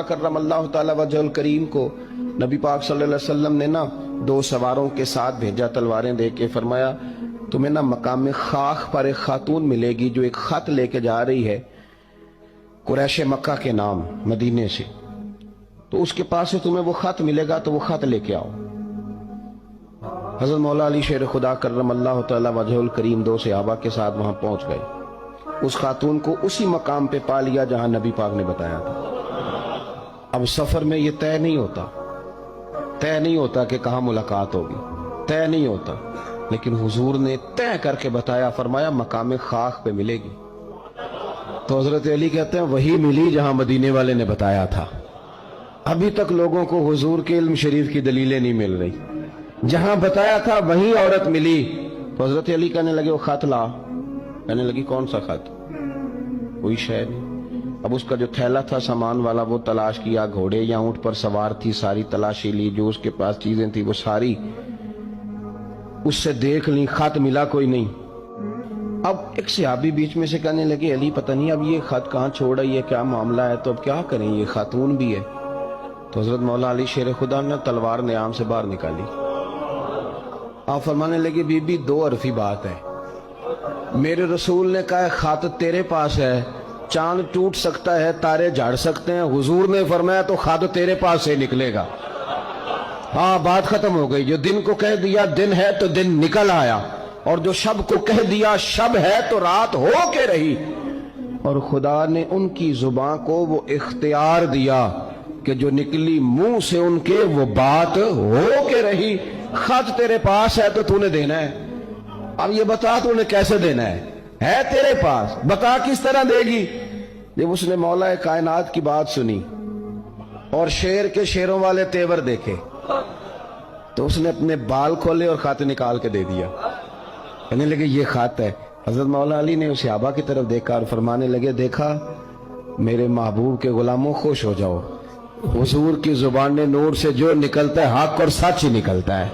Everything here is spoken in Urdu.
کرم اللہ تعالی وجہ الکریم کو نبی پاک صلی اللہ علیہ وسلم نے نا 2 سواروں کے ساتھ بھیجا تلواریں دے کے، فرمایا تمہیں نا مقام خاخ پر ایک خاتون ملے گی جو ایک خط لے کے جا رہی ہے قریش مکہ کے نام مدینے سے، تو اس کے پاس سے تمہیں وہ خط ملے گا تو وہ خط لے کے آؤ۔ حضرت مولا علی شیر خدا کرم اللہ تعالی وجہ الکریم 2 صحابہ کے ساتھ وہاں پہنچ گئے، اس خاتون کو اسی مقام پہ پا لیا جہاں نبی پاک نے بتایا تھا۔ اب سفر میں یہ طے نہیں ہوتا کہ کہاں ملاقات ہوگی، طے نہیں ہوتا، لیکن حضور نے طے کر کے بتایا، فرمایا مقام خاخ پہ ملے گی۔ تو حضرت علی کہتے ہیں وہی ملی جہاں مدینے والے نے بتایا تھا۔ ابھی تک لوگوں کو حضور کے علم شریف کی دلیلیں نہیں مل رہی، جہاں بتایا تھا وہیں عورت ملی۔ تو حضرت علی کہنے لگے وہ خط لا، کہنے لگی کون سا خط؟ کوئی شے نہیں۔ اب اس کا جو تھیلا تھا سامان والا وہ تلاش کیا، گھوڑے یا اونٹ پر سوار تھی، ساری تلاشی لی، جو اس کے پاس چیزیں تھی وہ ساری اس سے دیکھ لی، خط ملا کوئی نہیں۔ اب ایک صحابی بیچ میں سے کہنے لگے علی پتہ نہیں اب یہ خط کہاں چھوڑ رہی ہے، کیا معاملہ ہے، تو اب کیا کریں، یہ خاتون بھی ہے۔ تو حضرت مولا علی شیر خدا نے تلوار نیام سے باہر نکالی، آپ فرمانے لگے بی بی 2 حرفی بات ہے، میرے رسول نے کہا خط تیرے پاس ہے، چاند ٹوٹ سکتا ہے، تارے جھاڑ سکتے ہیں، حضور نے فرمایا تو خط تیرے پاس سے نکلے گا۔ ہاں بات ختم ہو گئی، جو دن کو کہہ دیا دن ہے تو دن نکل آیا، اور جو شب کو کہہ دیا شب ہے تو رات ہو کے رہی، اور خدا نے ان کی زبان کو وہ اختیار دیا کہ جو نکلی منہ سے ان کے وہ بات ہو کے رہی۔ خط تیرے پاس ہے تو نے دینا ہے، اب یہ بتا تو نے کیسے دینا ہے تیرے پاس، بتا کس طرح دے گی۔ جب اس نے مولا کائنات کی بات سنی اور شیر کے شیروں والے تیور دیکھے تو اس نے اپنے بال کھولے اور خط نکال کے دے دیا، کہنے لگے یہ خط ہے۔ حضرت مولا علی نے اس صحابہ کی طرف دیکھا اور فرمانے لگے دیکھا میرے محبوب کے غلاموں خوش ہو جاؤ، حضور کی زبان نور سے جو نکلتا ہے حق اور سچ ہی نکلتا ہے۔